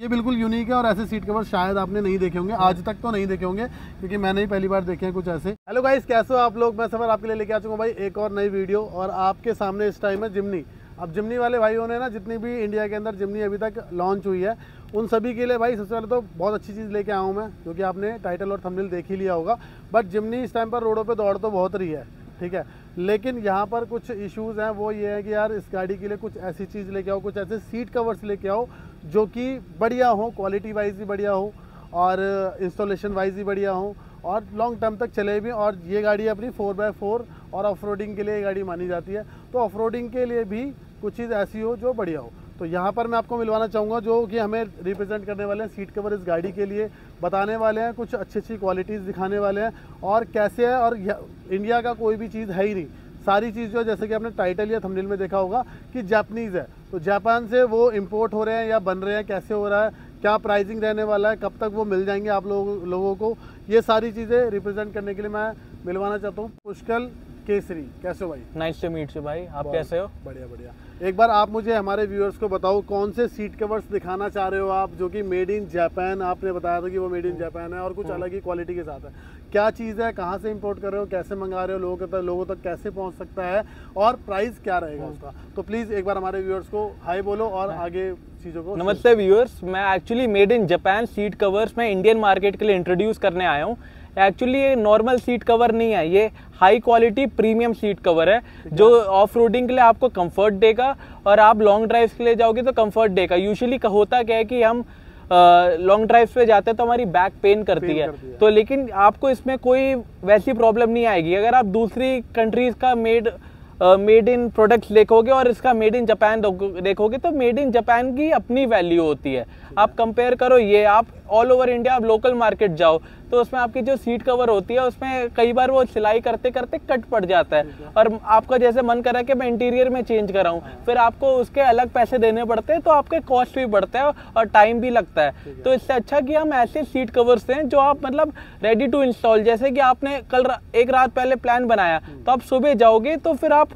ये बिल्कुल यूनिक है और ऐसे सीट कवर शायद आपने नहीं देखे होंगे, आज तक तो नहीं देखे होंगे क्योंकि मैंने ही पहली बार देखे हैं कुछ ऐसे। हेलो गाइस, कैसे हो आप लोग? मैं सफर आपके लिए लेके आ चुका हूँ भाई एक और नई वीडियो, और आपके सामने इस टाइम है जिमनी। अब जिमनी वाले भाइयों ने ना, जितनी भी इंडिया के अंदर जिमनी अभी तक लॉन्च हुई है, उन सभी के लिए भाई सबसे पहले तो बहुत अच्छी चीज़ लेके आया हूँ मैं, क्योंकि आपने टाइटल और थंबनेल देख ही लिया होगा। बट जिमनी इस टाइम पर रोडों पर दौड़ तो बहुत रही है, ठीक है, लेकिन यहाँ पर कुछ इश्यूज़ हैं। वो ये है कि यार इस गाड़ी के लिए कुछ ऐसी चीज़ लेके आओ, कुछ ऐसे सीट कवर्स लेके आओ जो कि बढ़िया हो, क्वालिटी वाइज भी बढ़िया हो और इंस्टॉलेशन वाइज भी बढ़िया हो और लॉन्ग टर्म तक चले भी। और ये गाड़ी अपनी 4x4 और ऑफ रोडिंग के लिए ये गाड़ी मानी जाती है, तो ऑफ रोडिंग के लिए भी कुछ चीज़ ऐसी हो जो बढ़िया हो। तो यहाँ पर मैं आपको मिलवाना चाहूँगा जो कि हमें रिप्रेजेंट करने वाले हैं सीट कवर इस गाड़ी के लिए, बताने वाले हैं, कुछ अच्छी अच्छी क्वालिटीज़ दिखाने वाले हैं और कैसे है। और इंडिया का कोई भी चीज़ है ही नहीं, सारी चीज़ जो है जैसे कि आपने टाइटल या थंबनेल में देखा होगा कि जापानीज़ है, तो जापान से वो इंपोर्ट हो रहे हैं या बन रहे हैं, कैसे हो रहा है, क्या प्राइसिंग रहने वाला है, कब तक वो मिल जाएंगे आप लोगों को, ये सारी चीज़ें रिप्रेजेंट करने के लिए मैं मिलवाना चाहता हूँ पुष्कर केसरी। कैसे हो भाई? नाइस टू मीट यू भाई, आप कैसे हो? बढ़िया बढ़िया। एक बार आप मुझे हमारे व्यूअर्स को बताओ कौन से सीट कवर्स दिखाना चाह रहे हो आप, जो कि मेड इन जापान, आपने बताया था कि वो मेड इन जापान है और कुछ अलग ही क्वालिटी के साथ है। क्या चीज़ है, कहाँ से इंपोर्ट कर रहे हो, कैसे मंगा रहे हो, लोगों तक कैसे पहुँच सकता है और प्राइस क्या रहेगा उसका? तो प्लीज़ एक बार हमारे व्यूअर्स को हाई बोलो और आगे चीज़ों को। नमस्ते व्यूअर्स, मैं actually made in Japan seat covers मैं इंडियन मार्केट के लिए इंट्रोड्यूस करने आया हूँ। एक्चुअली ये नॉर्मल सीट कवर नहीं है, ये high quality premium seat cover है जो ऑफ रोडिंग के लिए आपको कंफर्ट देगा और आप लॉन्ग ड्राइव के लिए जाओगे तो कंफर्ट देगा। यूजुअली होता क्या है कि हम लॉन्ग ड्राइव पे जाते हैं तो हमारी बैक पेन करती है, तो लेकिन आपको इसमें कोई वैसी प्रॉब्लम नहीं आएगी। अगर आप दूसरी कंट्रीज का मेड इन प्रोडक्ट्स देखोगे और इसका मेड इन जापान देखोगे तो मेड इन जापान की अपनी वैल्यू होती है। आप कंपेयर करो, ये आप ऑल ओवर इंडिया आप लोकल मार्केट जाओ तो उसमें आपकी जो सीट कवर होती है उसमें कई बार वो सिलाई करते करते कट पड़ जाता है और आपका जैसे मन कर रहा है कि मैं इंटीरियर में चेंज कराऊं, फिर आपको उसके अलग पैसे देने पड़ते हैं, तो आपके कॉस्ट भी बढ़ता है और टाइम भी लगता है। तो इससे अच्छा कि हम ऐसे सीट कवर्स दें जो आप मतलब रेडी टू इंस्टॉल, जैसे कि आपने कल एक रात पहले प्लान बनाया तो आप सुबह जाओगे तो फिर आप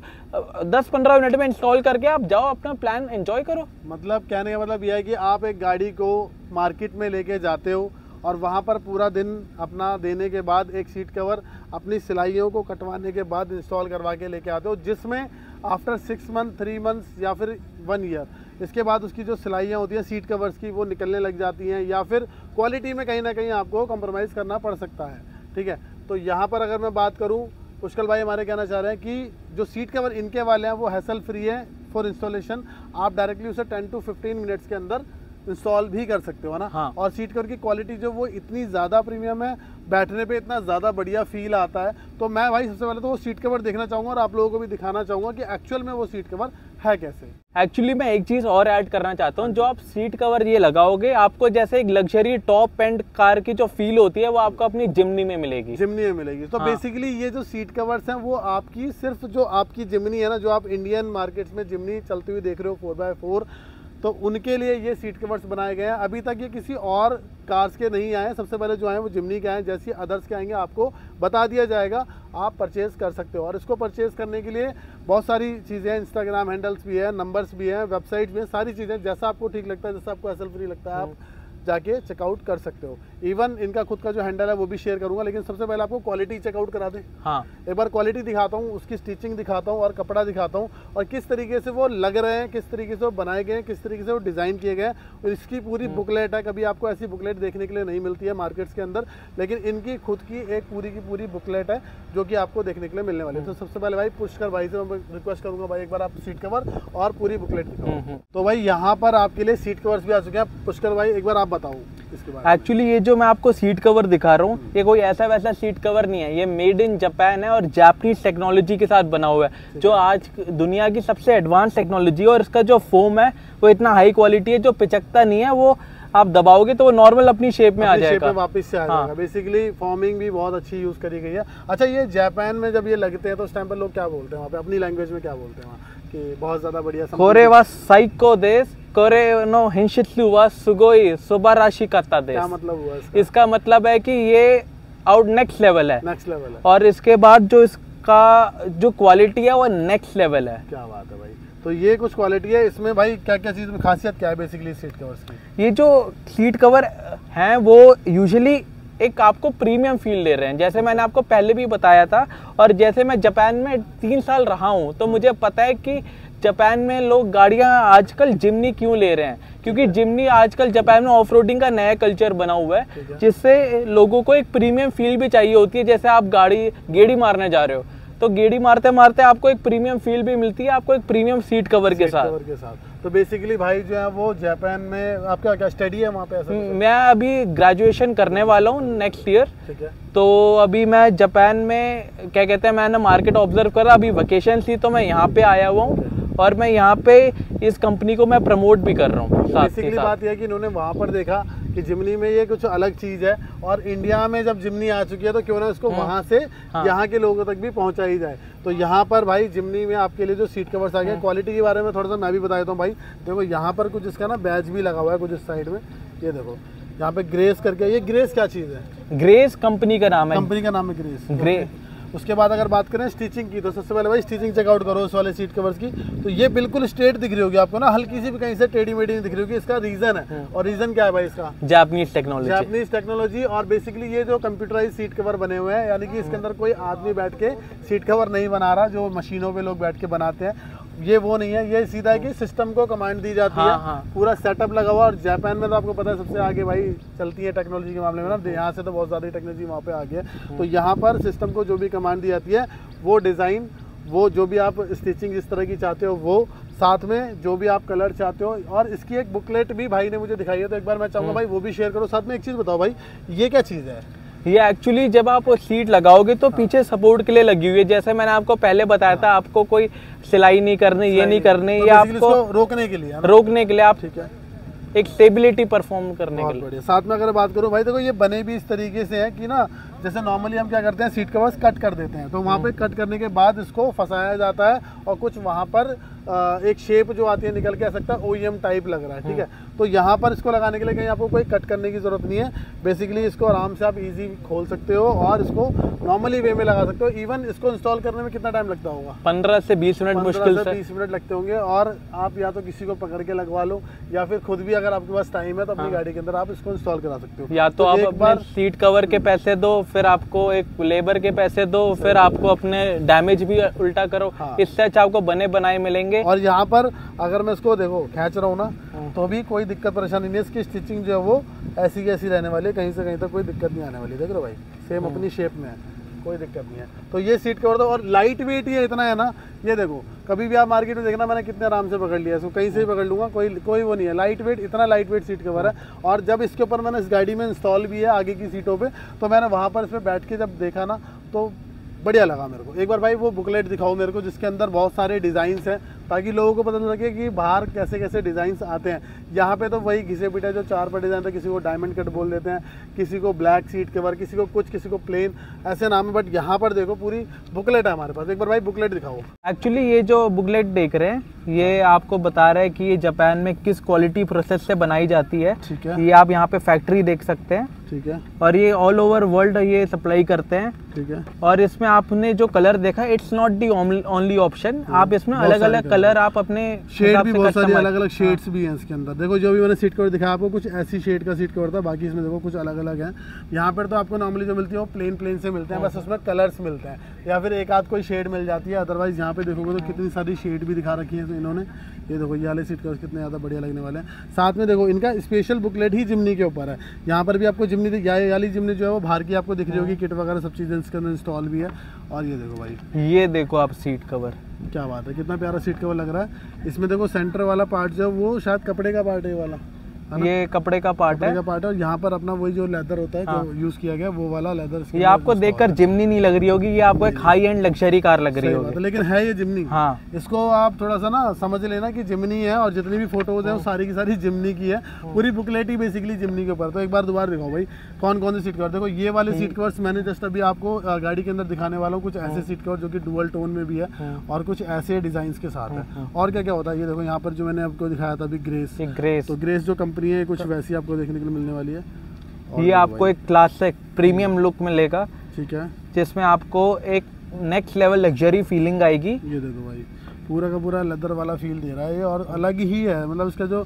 10-15 मिनट में इंस्टॉल करके आप जाओ, अपना प्लान एंजॉय करो। मतलब कहने का मतलब यह है कि आप एक गाड़ी को मार्केट में लेके जाते हो और वहाँ पर पूरा दिन अपना देने के बाद एक सीट कवर अपनी सिलाइयों को कटवाने के बाद इंस्टॉल करवा के लेके आते हो, जिसमें आफ्टर 6 मंथ, 3 मंथ्स या फिर 1 ईयर इसके बाद उसकी जो सिलाइयाँ होती हैं सीट कवर्स की वो निकलने लग जाती हैं या फिर क्वालिटी में कहीं ना कहीं आपको कॉम्प्रोमाइज़ करना पड़ सकता है, ठीक है। तो यहाँ पर अगर मैं बात करूँ, पुष्कर भाई हमारे कहना चाह रहे हैं कि जो सीट कवर इनके वाले हैं वो हैसल फ्री है फॉर इंस्टॉलेशन, आप डायरेक्टली उसे 10 to 15 मिनट्स के अंदर इंस्टॉल भी कर सकते हो, है ना? हाँ। और सीट कवर की क्वालिटी जो वो इतनी ज़्यादा प्रीमियम है, बैठने पे इतना ज़्यादा बढ़िया फील आता है। तो मैं भाई सबसे पहले तो वो सीट कवर देखना चाहूँगा और आप लोगों को भी दिखाना चाहूँगा कि एक्चुअल में वो सीट कवर है कैसे। एक्चुअली मैं एक चीज़ और ऐड करना चाहता हूँ, जो आप सीट कवर ये लगाओगे आपको जैसे एक लग्जरी टॉप एंड कार की जो फील होती है वो आपको अपनी जिमनी में मिलेगी। जिमनी में मिलेगी। तो बेसिकली ये जो सीट कवर्स हैं वो आपकी सिर्फ जो आपकी जिमनी है ना, जो आप इंडियन मार्केट्स में जिमनी चलती हुई देख रहे हो 4x4, तो उनके लिए ये सीट कवर्स बनाए गए हैं। अभी तक ये किसी और कार्स के नहीं आए हैं, सबसे पहले जो आए वो जिमनी के आए हैं। जैसे अदर्स के आएंगे आपको बता दिया जाएगा, आप परचेज़ कर सकते हो। और इसको परचेज़ करने के लिए बहुत सारी चीज़ें हैं, इंस्टाग्राम हैंडल्स भी है, नंबर्स भी हैं, वेबसाइट भी है, सारी चीज़ें जैसा आपको ठीक लगता है, जैसा आपको हैसल फ्री लगता है आप जाके चेकआउट कर सकते हो। इवन इनका खुद का जो हैंडल है वो भी शेयर करूंगा, लेकिन सबसे पहले आपको क्वालिटी चेकआउट करा दें। हाँ, एक बार क्वालिटी दिखाता हूँ, उसकी स्टिचिंग दिखाता हूँ और कपड़ा दिखाता हूँ और किस तरीके से वो लग रहे हैं, किस तरीके से वो बनाए गए हैं, किस तरीके से वो डिज़ाइन किए गए हैं। और इसकी पूरी बुकलेट है, कभी आपको ऐसी बुकलेट देखने के लिए नहीं मिलती है मार्केट्स के अंदर, लेकिन इनकी खुद की एक पूरी की पूरी बुकलेट है जो कि आपको देखने के लिए मिलने वाली है। तो सबसे पहले भाई पुष्कर भाई से मैं रिक्वेस्ट करूँगा, भाई एक बार आप सीट कवर और पूरी बुकलेट दिखाओ। तो भाई यहाँ पर आपके लिए सीट कवर्स भी आ चुके हैं। पुष्कर भाई एक बार आप बताओ इसके बारे में। एक्चुअली ये जो मैं आपको सीट कवर दिखा रहा हूँ ये कोई ऐसा वैसा सीट कवर नहीं है, ये मेड इन जापान है और जापानीज टेक्नोलॉजी के साथ बना हुआ है, जो आज दुनिया की सबसे एडवांस टेक्नोलॉजी है। और इसका जो फोम है वो इतना हाई क्वालिटी है, जो पिचकता नहीं है, वो आप दबाओगे तो वो नॉर्मल अपनी शेप में आ जाएगा, शेप में वापस से आ जाएगा। बेसिकली फॉर्मिंग भी बहुत अच्छी यूज करी गई है। अच्छा, ये जापान में जब ये लगते हैं तो उस टाइम पर लोग क्या बोलते हैं वहाँ पे, अपनी लैंग्वेज में क्या बोलते हैं वहाँ कि बहुत ज्यादा बढ़िया? कोरे वा साइको देश कोरे नो हिंशित्सु वा सुगोई सुबाराशी करता देश। क्या मतलब हुआ इसका? इसका मतलब है कि ये आउट नेक्स्ट लेवल है, नेक्स्ट लेवल है। और इसके बाद जो इसका जो क्वालिटी है वो नेक्स्ट लेवल है। क्या बात है भाई। तो ये कुछ क्वालिटी है इसमें भाई। क्या क्या चीज़ में खासियत क्या है बेसिकली सीट कवर्स की? ये जो सीट कवर हैं वो यूजुअली एक आपको प्रीमियम फील दे रहे हैं, जैसे मैंने आपको पहले भी बताया था। और जैसे मैं जापान में 3 साल रहा हूँ तो मुझे पता है कि जापान में लोग गाड़ियाँ आजकल जिम्नी क्यों ले रहे हैं, क्योंकि जिम्नी आजकल जापान में ऑफ रोडिंग का नया कल्चर बना हुआ है, जिससे लोगों को एक प्रीमियम फील भी चाहिए होती है। जैसे आप गेड़ी मारने जा रहे हो तो गेड़ी मारते मारते आपको एक प्रीमियम फील भी मिलती है, आपको एक प्रीमियम सीट कवर के साथ। तो बेसिकली भाई जो है वो जापान में आपका क्या स्टडी है वहाँ पे? ऐसा मैं अभी ग्रेजुएशन करने वाला हूँ नेक्स्ट ईयर। ठीक है। तो अभी मैं जापान में क्या कहते हैं, मैंने मार्केट ऑब्जर्व करा, अभी वेकेशन थी तो मैं यहाँ पे आया हुआ हूँ और मैं यहाँ पे इस कंपनी को मैं प्रमोट भी कर रहा हूँ। बेसिकली बात यह है कि इन्होंने वहाँ पर देखा कि जिमनी में ये कुछ अलग चीज़ है और इंडिया में जब जिमनी आ चुकी है तो क्यों ना इसको वहाँ से यहाँ के लोगों तक भी पहुँचाई जाए। तो यहाँ पर भाई जिमनी में आपके लिए जो सीट कवर्स आ गए, क्वालिटी के बारे में थोड़ा सा मैं भी बता देता हूँ भाई। देखो यहाँ पर कुछ इसका ना बैच भी लगा हुआ है कुछ इस साइड में, ये देखो यहाँ पे ग्रेस करके। ये ग्रेस क्या चीज़ है? ग्रेस कंपनी का नाम है। कंपनी का नाम है ग्रेस। ग्रे। उसके बाद अगर बात करें स्टिचिंग की तो सबसे पहले भाई स्टिचिंग चेकआउट करो इस वाले सीट कवर्स की। तो ये बिल्कुल स्ट्रेट दिख रही होगी आपको ना, हल्की सी भी कहीं से टेढ़ी मेढ़ी नहीं दिख रही होगी। इसका रीजन है, और रीजन क्या है भाई इसका? Japanese technology. Japanese technology. और बेसिकली ये जो कंप्यूटराइज सीट कवर बने हुए हैं, यानी कि इसके अंदर कोई आदमी बैठ के सीट कवर नहीं बना रहा जो मशीनों पे लोग बैठ के बनाते हैं, ये वो नहीं है। ये सीधा है कि सिस्टम को कमांड दी जाती है, पूरा सेटअप लगा हुआ। और जापान में तो आपको पता है सबसे आगे भाई चलती है टेक्नोलॉजी के मामले में ना, यहाँ से तो बहुत ज़्यादा टेक्नोलॉजी वहाँ पे आ गई है। तो यहाँ पर सिस्टम को जो भी कमांड दी जाती है, वो डिज़ाइन, वो जो भी आप स्टिचिंग जिस तरह की चाहते हो वो, साथ में जो भी आप कलर चाहते हो। और इसकी एक बुकलेट भी भाई ने मुझे दिखाई है, तो एक बार मैं चाहूँगा भाई वो भी शेयर करो। साथ में एक चीज़ बताओ भाई, ये क्या चीज़ है? ये एक्चुअली जब आप सीट लगाओगे तो पीछे सपोर्ट के लिए लगी हुई है। जैसे मैंने आपको पहले बताया था, आपको कोई सिलाई नहीं करनी, ये नहीं करनी, ये आपको रोकने के लिए आप, ठीक है, एक स्टेबिलिटी परफॉर्म करने के लिए। साथ में अगर बात करूं भाई, देखो ये बने भी इस तरीके से है कि ना, जैसे नॉर्मली हम क्या करते हैं सीट कवर्स कट कर देते हैं, तो वहाँ पे कट करने के बाद इसको फंसाया जाता है और कुछ वहाँ पर एक शेप जो आती है निकल के आ सकता है, OEM टाइप लग रहा है, ठीक है। तो यहाँ पर इसको लगाने के लिए कहीं आपको कोई कट करने की जरूरत नहीं है। बेसिकली इसको आराम से आप इजी खोल सकते हो और इसको नॉर्मली वे में लगा सकते हो। इवन इसको इंस्टॉल करने में कितना टाइम लगता होगा? 15 से 20 मिनट मुश्किल से 20 मिनट लगते होंगे। और आप या तो किसी को पकड़ के लगवा लो, या फिर खुद भी अगर आपके पास टाइम है तो अपनी गाड़ी के अंदर आप इसको इंस्टॉल करा सकते हो। या तो आप अपने सीट कवर के पैसे दो, फिर आपको एक लेबर के पैसे दो, फिर आपको अपने डैमेज भी उल्टा करो। इससे अच्छा आपको बने बनाए मिलेंगे। और यहाँ पर अगर मैं इसको देखो खींच रहा हूँ ना, तो भी कोई दिक्कत परेशानी नहीं है। इसकी स्टिचिंग जो है वो ऐसी की ऐसी रहने वाली है, कहीं से कहीं तक कोई दिक्कत नहीं आने वाली। देख रहे हो भाई, सेम अपनी शेप में है, कोई दिक्कत नहीं है। तो ये सीट कवर, और लाइट वेट ये इतना है ना, ये देखो कभी भी आप मार्केट में देखना, मैंने कितने आराम से पकड़ लिया इसको, कहीं से भी पकड़ लूँगा, कोई वो नहीं है। लाइट वेट, इतना लाइट वेट सीट कवर है। और जब इसके ऊपर मैंने इस गाड़ी में इंस्टॉल भी है आगे की सीटों पे, तो मैंने वहाँ पर इस पर बैठ के जब देखा ना, तो बढ़िया लगा मेरे को। एक बार भाई वो बुकलेट दिखाओ मेरे को, जिसके अंदर बहुत सारे डिज़ाइंस हैं, ताकि लोगों को पता लगे कि बाहर कैसे कैसे डिज़ाइंस आते हैं। यहाँ पे तो वही घिसे पिटे जो 4 पर डिज़ाइन था, किसी को डायमंड कट बोल देते हैं, किसी को ब्लैक सीट कवर, किसी को कुछ, किसी को प्लेन, ऐसे नाम है। बट यहाँ पर देखो पूरी बुकलेट है हमारे पास। एक बार भाई बुकलेट दिखाओ। एक्चुअली ये जो बुकलेट देख रहे हैं, ये आपको बता रहा है कि ये जापान में किस क्वालिटी प्रोसेस से बनाई जाती है। ठीक है। ये आप यहाँ पे फैक्ट्री देख सकते हैं। ठीक है। और ये ऑल ओवर वर्ल्ड ये सप्लाई करते हैं। ठीक है। और इसमें आपने जो कलर देखा, it's not the only option, आप इसमें अलग अलग कलर, आप अपने शेड भी बहुत सारी अलग अलग शेड्स भी हैं इसके अंदर। देखो जो भी मैंने सीट कवर दिखाया आपको, कुछ ऐसी शेड का सीट कवर था, बाकी इसमें देखो कुछ अलग अलग है। यहाँ पर तो आपको नॉर्मली जो मिलती है वो प्लेन से मिलते हैं, बस उसमें कलर्स मिलते हैं, या फिर एक आध कोई शेड मिल जाती है। अदरवाइज यहाँ पे देखोगे तो कितनी सारी शेड भी दिखा रखी है इन्होंने। ये देखो ये वाले सीट कवर कितने ज़्यादा बढ़िया लगने वाले हैं। साथ में देखो इनका स्पेशल बुकलेट ही जिमनी के ऊपर है। यहाँ पर भी आपको जिमनी वाली जिमनी जो है वो बाहर की आपको दिख रही होगी, किट वगैरह सब चीज़ें इसके अंदर इंस्टॉल भी है। और ये देखो भाई, ये देखो आप सीट कवर, क्या बात है, कितना प्यारा सीट कवर लग रहा है। इसमें देखो सेंटर वाला पार्ट जो है वो शायद कपड़े का पार्ट है, ये वाला ये कपड़े का पार्ट है। और यहाँ पर अपना वही जो लेदर होता है जो यूज किया गया, वो वाला लेदर। ये आपको देखकर जिमनी नहीं लग रही होगी, ये आपको एक हाई एंड लग्जरी कार लग रही होगी, लेकिन है ये जिमनी। हाँ, इसको आप थोड़ा सा ना समझ लेना कि जिमनी है, और जितनी भी फोटोज है वो सारी की सारी जिमनी की है। पूरी बुकलेट ही बेसिकली जिमनी के ऊपर। तो एक बार दोबारा दिखाओ भाई कौन कौन सी सीट कवर। देखो ये वाले सीट कवर्स मैंने जस्ट अभी आपको गाड़ी के अंदर दिखाने वाला हूँ। कुछ ऐसे सीट कवर जो कि डुअल टोन में भी है, और कुछ ऐसे डिजाइन के साथ है। और क्या क्या होता है, ये देखो यहाँ पर जो मैंने आपको दिखाया था अभी ग्रेस, तो ग्रेस जो कंपनी है कुछ वैसी आपको देखने के लिए मिलने वाली है। ये आपको एक क्लासिक प्रीमियम लुक मिलेगा, ठीक है, जिसमें आपको एक नेक्स्ट लेवल लग्जरी फीलिंग आएगी। ये देखो भाई, पूरा का पूरा लेदर वाला फील दे रहा है ये, और अलग ही है। मतलब इसका जो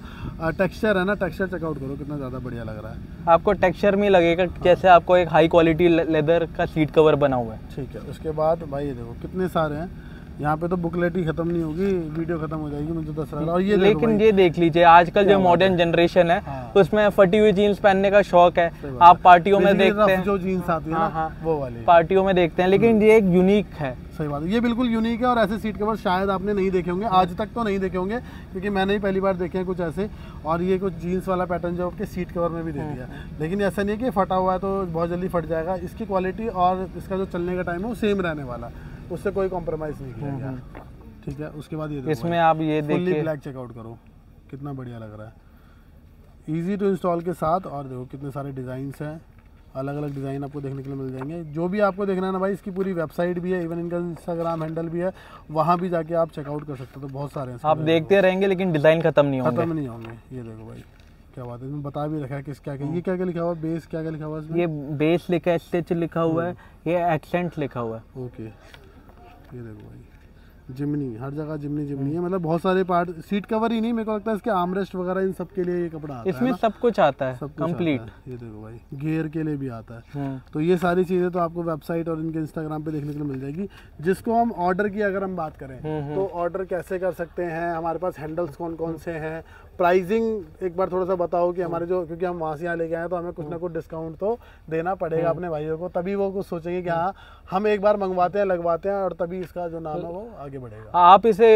टेक्सचर है ना, टेक्सचर चेकआउट करो कितना ज़्यादा बढ़िया लग रहा है। आपको टेक्सचर में लगेगा जैसे आपको एक हाई क्वालिटी लेदर का सीट कवर बना हुआ है। ठीक है, उसके बाद भाई ये देखो कितने सारे हैं यहाँ पे, तो बुकलेट ही खत्म नहीं होगी, वीडियो खत्म हो जाएगी मुझे तो रहा। और ये लेकिन ये देख लीजिए आजकल जो मॉडर्न जनरेशन है उसमें फटी हुई जीन्स पहनने का शौक है। आप पार्टियों में देखते हैं जो जीन्स आती है ना, वो वाली पार्टियों में देखते हैं, लेकिन ये एक यूनिक है। सही बात है, ये बिल्कुल यूनिक है। और ऐसे सीट कवर शायद आपने नहीं देखे होंगे, आज तक तो नहीं देखे होंगे, क्योंकि मैंने ही पहली बार देखे हैं कुछ ऐसे। और ये कुछ जीन्स वाला पैटर्न जो आपके सीट कवर में भी दे दिया, लेकिन ऐसा नहीं है कि फटा हुआ है तो बहुत जल्दी फट जाएगा। इसकी क्वालिटी और इसका जो चलने का टाइम है वो सेम रहने वाला, उससे कोई कॉम्प्रोमाइज़ नहीं किया गया। ठीक है, उसके बाद ये इसमें आप ये देखिए ब्लैक चेकआउट करो कितना बढ़िया लग रहा है, इजी टू इंस्टॉल के साथ। और देखो कितने सारे डिज़ाइंस हैं, अलग अलग डिज़ाइन आपको देखने के लिए मिल जाएंगे। जो भी आपको देखना है ना भाई, इसकी पूरी वेबसाइट भी है, इवन इनका इंस्टाग्राम हैंडल भी है, वहाँ भी जाके आप चेकआउट कर सकते हो। तो बहुत सारे हैं, आप देखते रहेंगे लेकिन डिज़ाइन खत्म नहीं होंगे। ये देखो भाई क्या बात है, इसमें बता भी रखा है किस क्या क्या, ये क्या क्या लिखा हुआ है, बेस क्या क्या लिखा हुआ है इसमें? ये बेस लिखा है, स्टिच लिखा हुआ है, ये एक्सेंट लिखा हुआ है। ओके, ये देखो भाई जिमनी, हर जगह जिमनी जिमनी है। मतलब बहुत सारे पार्ट, सीट कवर ही नहीं, मेरे को लगता है इसके आर्मरेस्ट वगैरह इन सब के लिए ये कपड़ा आता इसमें है ना? सब कुछ आता है, सब कंप्लीट। ये देखो भाई गियर के लिए भी आता है। तो ये सारी चीज़ें तो आपको वेबसाइट और इनके इंस्टाग्राम पे देखने के लिए मिल जाएगी। जिसको हम ऑर्डर की अगर हम बात करें तो ऑर्डर कैसे कर सकते हैं, हमारे पास हैंडल्स कौन कौन से हैं, प्राइसिंग एक बार थोड़ा सा बताओ कि हमारे जो, क्योंकि हम वहाँ से यहाँ लेके आए तो हमें कुछ ना कुछ डिस्काउंट तो देना पड़ेगा अपने भाइयों को, तभी वो कुछ सोचेंगे कि हाँ हम एक बार मंगवाते हैं, लगवाते हैं, और तभी इसका जो नाम है वो आगे बढ़ेगा। आप इसे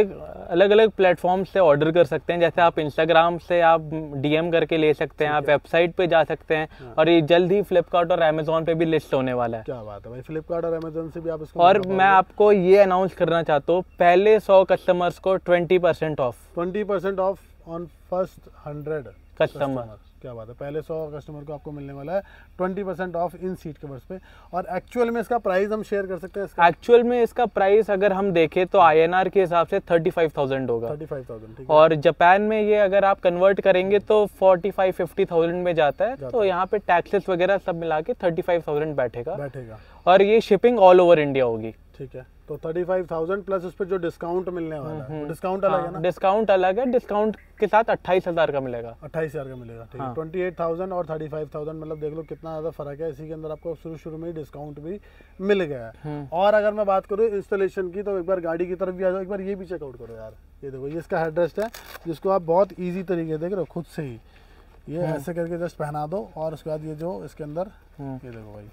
अलग अलग प्लेटफॉर्म से ऑर्डर कर सकते हैं, जैसे आप इंस्टाग्राम से आप डीएम करके ले सकते हैं, आप वेबसाइट पे जा सकते हैं, और ये जल्द ही फ्लिपकार्ट और अमेजोन पे भी लिस्ट होने वाला है। क्या बात है भाई, फ्लिपकार्ट और अमेजोन से भी आप इसको। और मैं आपको ये अनाउंस करना चाहता हूँ, पहले 100 कस्टमर्स को 20% of, 20% of on first 100 customer. क्या बात है, पहले 100 कस्टमर को आपको मिलने वाला है 20% ऑफ इन सीट कवर्स पे। और एक्चुअल में इसका प्राइस हम शेयर कर सकते हैं? एक्चुअल में इसका प्राइस अगर हम देखें तो INR के हिसाब से 35,000 होगा। 35,000, और जापान में ये अगर आप कन्वर्ट करेंगे तो 45-50,000 में जाता है। तो यहाँ पे टैक्सेस वगैरह सब मिला के 35,000 बैठेगा। और ये शिपिंग ऑल ओवर इंडिया होगी। ठीक है, तो 35,000 प्लस उस पर जो डिस्काउंट मिलने वाला है, डिस्काउंट अलग है ना? डिस्काउंट अलग है, डिस्काउंट के साथ 28,000 का मिलेगा। 28,000 का मिलेगा। ठीक है, 28,000 और 35,000, मतलब देख लो कितना ज़्यादा फर्क है। इसी के अंदर आपको शुरू में ही डिस्काउंट भी मिल गया है। और अगर मैं बात करूँ इंस्टॉलेशन की, तो एक बार गाड़ी की तरफ भी आ जाओ, एक बार ये भी चेकआउट करो यार। ये देखो, ये इसका हेडरेस्ट है, जिसको आप बहुत ईजी तरीके देख रहे हो खुद से ही, ये ऐसे करके जस्ट पहना दो, और उसके बाद ये जो इसके अंदर, ये देखो भाई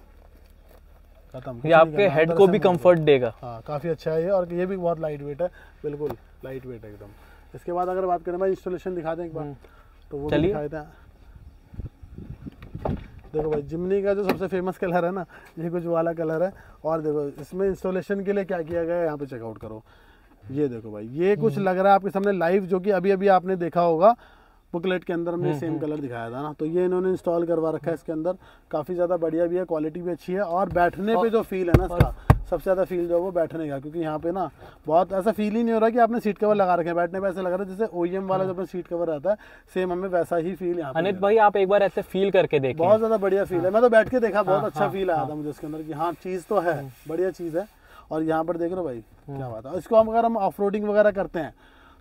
ये आपके हेड को भी कंफर्ट देगा। हाँ, काफ़ी अच्छा है ये, और ये भी बहुत लाइट वेट है, बिल्कुल लाइट वेट है एकदम। इसके बाद अगर बात करें भाई, इंस्टॉलेशन दिखा दें एक बार, तो वो दिखा देते हैं। देखो भाई, जिमनी का जो सबसे फेमस कलर है ना, ये कुछ वाला कलर है। और देखो इसमें इंस्टॉलेशन के लिए क्या किया गया है, यहाँ पे चेकआउट करो। ये देखो भाई, ये कुछ लग रहा है आपके सामने लाइव, जो कि अभी अभी आपने देखा होगा बुकलेट के अंदर हमने सेम कलर दिखाया था ना। तो ये इन्होंने इंस्टॉल करवा रखा है इसके अंदर, काफ़ी ज़्यादा बढ़िया भी है, क्वालिटी भी अच्छी है। और बैठने पे जो फील है ना इसका, सबसे ज़्यादा फील जो है वो बैठने का, क्योंकि यहाँ पे ना बहुत ऐसा फील ही नहीं हो रहा कि आपने सीट कवर लगा रखे हैं। बैठने पे ऐसा लग रहा है जैसे OEM वाला जो अपना सीट कवर रहता है, सेम हमें वैसा ही फील यहाँ पे। अनित भाई आप एक बार ऐसे फील करके देखें, बहुत ज़्यादा बढ़िया फील है। मैं तो बैठ के देखा, बहुत अच्छा फील आया था मुझे इसके अंदर कि हाँ चीज़ तो है, बढ़िया चीज़ है। और यहाँ पर देख रहे हो भाई क्या बात है। इसको हम अगर हम ऑफ रोडिंग वगैरह करते हैं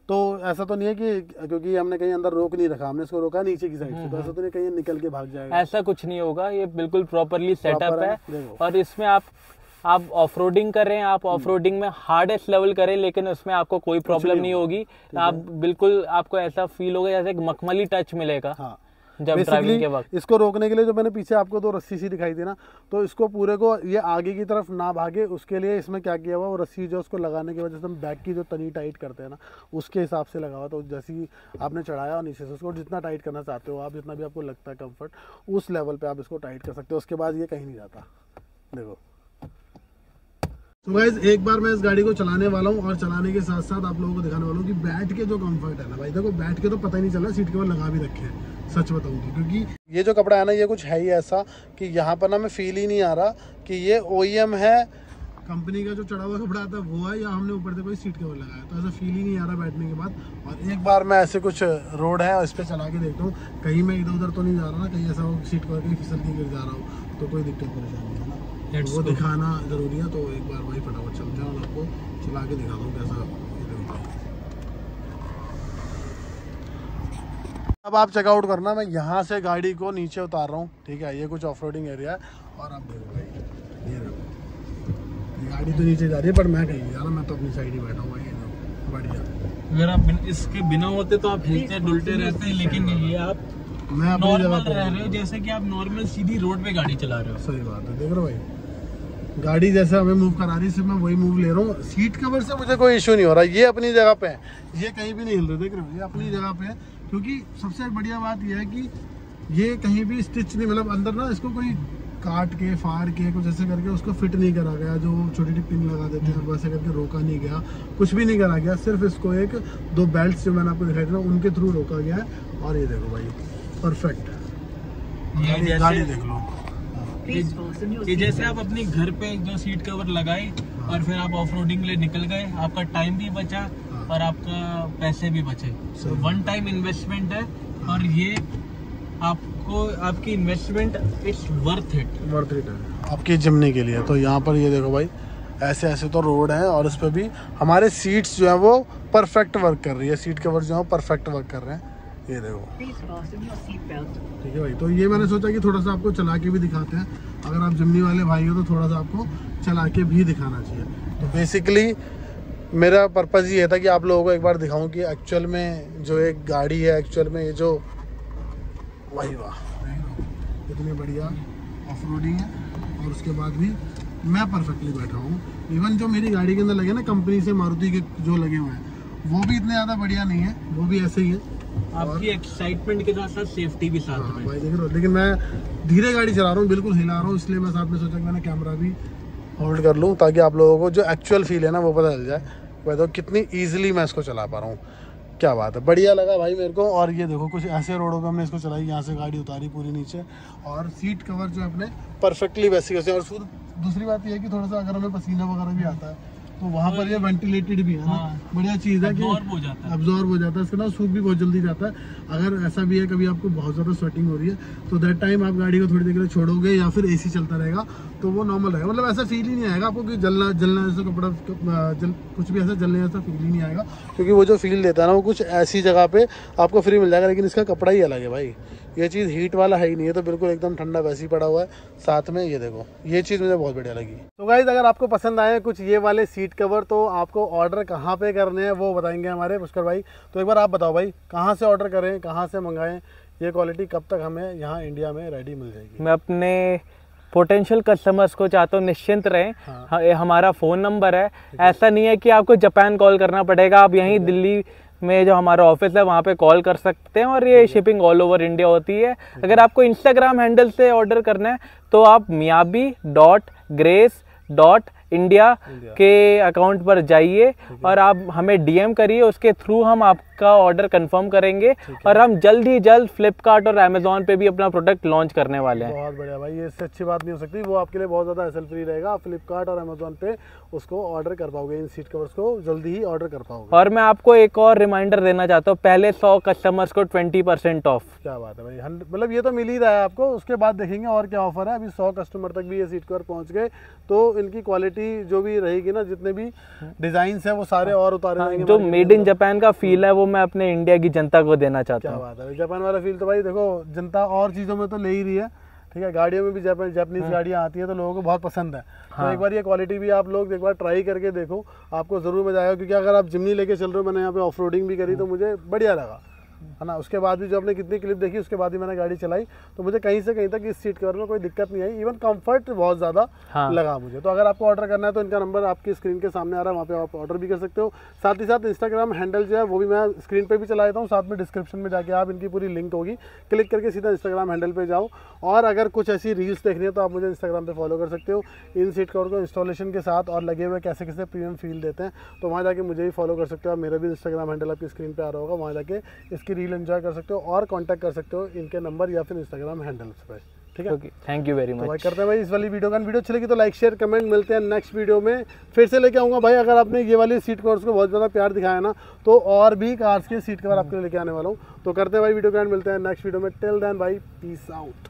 तो ऐसा तो नहीं है कि, क्योंकि हमने कहीं अंदर रोक नहीं रखा, हमने इसको रोका नीचे की साइड से, तो ऐसा तो नहीं कहीं निकल के भाग जाएगा, ऐसा कुछ नहीं होगा। ये बिल्कुल प्रॉपरली सेटअप है। और इसमें आप ऑफ रोडिंग कर रहे हैं, आप ऑफ रोडिंग में हार्डेस्ट लेवल करें, लेकिन उसमें आपको कोई प्रॉब्लम नहीं होगी। आप बिल्कुल, आपको ऐसा फील होगा जैसे एक मखमली टच मिलेगा। हाँ, जब ड्राइविंग के वक्त। इसको रोकने के लिए जो मैंने पीछे आपको 2 रस्सी सी दिखाई थी ना, तो इसको पूरे को ये आगे की तरफ ना भागे, उसके लिए इसमें क्या किया हुआ, वो रस्सी जो उसको लगाने के वजह से हम बैक की जो तनी टाइट करते हैं ना, उसके हिसाब से लगा हुआ। तो जैसे ही आपने चढ़ाया और नीचे से उसको जितना टाइट करना चाहते हो आप, जितना भी आपको लगता है कंफर्ट, उस लेवल पे आप इसको टाइट कर सकते हो। उसके बाद ये कहीं नहीं जाता। देखो तो गाइस, एक बार मैं इस गाड़ी को चलाने वाला हूँ, और चलाने के साथ साथ आप लोगों को दिखाने वाला हूँ कि बैठ के जो कंफर्ट है ना भाई, देखो बैठ के तो पता ही नहीं चल रहा सीट कवर लगा भी रखे हैं, सच बताऊँ तो। क्योंकि ये जो कपड़ा है ना, ये कुछ है ही ऐसा कि यहाँ पर ना मैं फील ही नहीं आ रहा कि ये OEM है, कंपनी का जो चढ़ा हुआ कपड़ा आता है वो है, या हमने ऊपर से कोई सीट कवर लगाया। तो ऐसा फील ही नहीं आ रहा बैठने के बाद। और एक बार मैं ऐसे कुछ रोड है इस पर चला के देखता हूँ, कहीं मैं इधर उधर तो नहीं जा रहा ना, कहीं ऐसा हो सीट कवर कहीं फिसल के गिर जा रहा हो, तो कोई दिक्कत परेशानी है ना, वो दिखाना जरूरी है। तो एक बार भाई फटाफट चलते हैं और आपको चला के दिखा दूँ कैसा। अब आप चेकआउट करना, मैं यहाँ से गाड़ी को नीचे उतार रहा हूँ, ठीक है। ये कुछ ऑफ रोडिंग एरिया है और आप देखो भाई, ये देखो गाड़ी तो नीचे जा रही है, पर मैं कहीं नहीं जा रहा, मैं तो अपनी साइड ही बैठा हूँ भाई, बढ़िया। अगर आप इसके बिना होते तो आप हिलते डुलते रहते हैं, लेकिन ये आप नॉर्मल रह रहे हो, जैसे कि आप नॉर्मल सीधी रोड पे गाड़ी चला रहे हो। सही बात है, देख रहे हो भाई, गाड़ी जैसे हमें मूव करा रही है, सिर्फ मैं वही मूव ले रहा हूँ। सीट कवर से मुझे कोई इशू नहीं हो रहा, ये अपनी जगह पे है, ये कहीं भी नहीं हिल रहे, देख रहे हो, ये अपनी जगह पे है। क्योंकि सबसे बढ़िया बात यह है कि ये कहीं भी स्टिच नहीं, मतलब अंदर ना इसको कोई काट के फाड़ के कुछ ऐसे करके उसको फिट नहीं करा गया, जो छोटी छोटी पिन लगा देते हैं वैसे करके रोका नहीं गया, कुछ भी नहीं करा गया। सिर्फ इसको एक दो बेल्ट जो मैंने आपको दिखाई था उनके थ्रू रोका गया है। और ये देखो भाई, परफेक्ट गाड़ी देख लो। ये जैसे आप अपने घर पे जो सीट कवर लगाए और फिर आप ऑफ रोडिंग ले निकल गए, आपका टाइम भी बचा और आपका पैसे भी बचे। वन टाइम इन्वेस्टमेंट है और ये आपको आपकी इन्वेस्टमेंट इट्स वर्थ इट है आपकी जिम्नी के लिए। तो यहाँ पर ये देखो भाई, ऐसे ऐसे तो रोड है और उस पर भी हमारे सीट्स जो है वो परफेक्ट वर्क कर रही है, सीट कवर जो है परफेक्ट वर्क कर रहे हैं, ये देखो, ठीक है भाई। तो ये मैंने सोचा कि थोड़ा सा आपको चला के भी दिखाते हैं, अगर आप जिम्नी वाले भाई हो तो थोड़ा सा आपको चला के भी दिखाना चाहिए। तो बेसिकली मेरा पर्पज़ ये था कि आप लोगों को एक बार दिखाऊं कि एक्चुअल में जो एक गाड़ी है, एक्चुअल में ये जो वाह इतनी बढ़िया ऑफ रोडिंग है और उसके बाद भी मैं परफेक्टली बैठा हूँ। इवन जो मेरी गाड़ी के अंदर लगे ना कंपनी से मारुति के जो लगे हुए हैं वो भी इतने ज़्यादा बढ़िया नहीं है, वो भी ऐसे ही है। आपकी एक्साइटमेंट के साथ साथ सेफ्टी भी साथ में भाई देख रहे हो, लेकिन मैं धीरे गाड़ी चला रहा हूँ, बिल्कुल हिला रहा हूँ, इसलिए मैं साथ में सोचा कि मैंने कैमरा भी होल्ड कर लूँ ताकि आप लोगों को जो एक्चुअल फील है ना वो पता चल जाए, वह तो कितनी ईजिली मैं इसको चला पा रहा हूँ। क्या बात है, बढ़िया लगा भाई मेरे को। और ये देखो कुछ ऐसे रोडों पे हमने इसको चलाई, यहाँ से गाड़ी उतारी पूरी नीचे और सीट कवर जो अपने परफेक्टली वैसे वैसे। और दूसरी बात ये है कि थोड़ा सा अगर हमें पसीना वगैरह भी आता है तो वहाँ पर ये वेंटिलेटेड भी है ना, बढ़िया चीज़ है कि अब्जॉर्ब हो जाता है, इसके ना सूख भी बहुत जल्दी जाता है। अगर ऐसा भी है कभी आपको बहुत ज़्यादा स्वेटिंग हो रही है तो दैट टाइम आप गाड़ी को थोड़ी देर के लिए छोड़ोगे या फिर एसी चलता रहेगा तो वो नॉर्मल रहेगा, मतलब ऐसा फील ही नहीं आएगा आपको कि जलना जैसा कपड़ा कुछ भी ऐसा जलने जैसा फील ही नहीं आएगा। क्योंकि वो जो फील देता है ना वो कुछ ऐसी जगह पे आपको फ्री मिल जाएगा, लेकिन इसका कपड़ा ही अलग है भाई, ये चीज़ हीट वाला है ही नहीं है, तो बिल्कुल एकदम ठंडा वैसे ही पड़ा हुआ है साथ में। ये देखो, ये चीज़ मुझे बहुत बढ़िया लगी। तो गाइस अगर आपको पसंद आए कुछ ये वाले सीट कवर तो आपको ऑर्डर कहाँ पे करने हैं वो बताएंगे हमारे पुष्कर भाई। तो एक बार आप बताओ भाई, कहाँ से ऑर्डर करें, कहाँ से मंगाएं, ये क्वालिटी कब तक हमें यहाँ इंडिया में रेडी मिल जाएगी? मैं अपने पोटेंशियल कस्टमर्स को चाहता हूँ निश्चिंत रहें। हाँ। हमारा फ़ोन नंबर है, ऐसा नहीं है कि आपको जापान कॉल करना पड़ेगा, आप यहीं दिल्ली में जो हमारा ऑफिस है वहाँ पे कॉल कर सकते हैं और ये शिपिंग ऑल ओवर इंडिया होती है। अगर आपको इंस्टाग्राम हैंडल से ऑर्डर करना है तो आप miyabi.grace.india के अकाउंट पर जाइए और आप हमें डीएम करिए, उसके थ्रू हम आपका ऑर्डर कंफर्म करेंगे और हम जल्द ही जल्द फ्लिपकार्ट और अमेजोन पे भी अपना प्रोडक्ट लॉन्च करने वाले हैं। बहुत बढ़िया भाई, ये इससे अच्छी बात नहीं हो सकती, वो आपके लिए बहुत ज़्यादा हैसल फ्री रहेगा। आप फ्लिपकार्ट और अमेजोन पे उसको ऑर्डर कर पाओगे, इन सीट कवर्स को जल्दी ही ऑर्डर कर पाओगे। और मैं आपको एक और रिमाइंडर देना चाहता हूँ, पहले 100 कस्टमर्स को 20% ऑफ। क्या बात है भाई, मतलब ये तो मिल ही रहा है आपको, उसके बाद देखेंगे और क्या ऑफर है। अभी 100 कस्टमर तक भी ये सीट कवर पहुँच गए तो इनकी क्वालिटी जो भी रहेगी ना, जितने भी डिजाइन है वो सारे और उतारे जाएंगे। जो मेड इन जापान का फील है वो मैं अपने इंडिया की जनता को देना चाहता हूँ। क्या बात है, जापान वाला फील तो भाई देखो जनता और चीज़ों में तो ले ही रही है, ठीक है, गाड़ियों में भी जापानीज गाड़ियाँ आती हैं तो लोगों को बहुत पसंद है। तो एक बार ये क्वालिटी भी आप लोग एक बार ट्राई करके देखो, आपको ज़रूर मजा आएगा। क्योंकि अगर आप जिम्नी लेके चल रहे हो, मैंने यहाँ पे ऑफ रोडिंग भी करी तो मुझे बढ़िया लगा, है ना। उसके बाद भी जो आपने कितनी क्लिप देखी उसके बाद ही मैंने गाड़ी चलाई तो मुझे कहीं से कहीं तक इस सीट कवर में कोई दिक्कत नहीं आई, इवन कंफर्ट बहुत ज़्यादा लगा मुझे। तो अगर आपको ऑर्डर करना है तो इनका नंबर आपकी स्क्रीन के सामने आ रहा है, वहाँ पे आप ऑर्डर भी कर सकते हो। साथ ही साथ इंस्टाग्राम हैंडल जो है वो भी मैं स्क्रीन पे भी चला देता हूँ, साथ में डिस्क्रिप्शन में जाके आप इनकी पूरी लिंक होगी, क्लिक करके सीधा इंस्टाग्राम हैंडल पे जाओ। और अगर कुछ ऐसी रील्स देखनी है तो आप मुझे इंस्टाग्राम पे फॉलो कर सकते हो। इन सीट कवर को इंस्टॉलेशन के साथ और लगे हुए कैसे कैसे प्रीमियम फील देते हैं तो वहाँ जाके मुझे भी फॉलो कर सकते हो। मेरा भी इंस्टाग्राम हैंडल आपकी स्क्रीन पे आ रहा होगा, वहाँ जाके इसकी रील एंजॉय कर सकते हो और कांटेक्ट कर सकते हो इनके नंबर या फिर इंस्टाग्राम हैंडल्स पर, ठीक है। Thank you very much. तो करते हैं भाई इस वाली वीडियो का। वीडियो अच्छी लगी तो लाइक शेयर कमेंट, मिलते हैं नेक्स्ट वीडियो में। फिर से लेके आऊँगा भाई, अगर आपने ये वाली सीट कवर्स को बहुत ज़्यादा प्यार दिखाया ना तो और भी कार्स के सीट कवर आपके लिए लेके आने वाला हूँ। तो करते हैं भाई वीडियो का, मिलते हैं नेक्स्ट वीडियो में। टिल देन भाई, पीस आउट।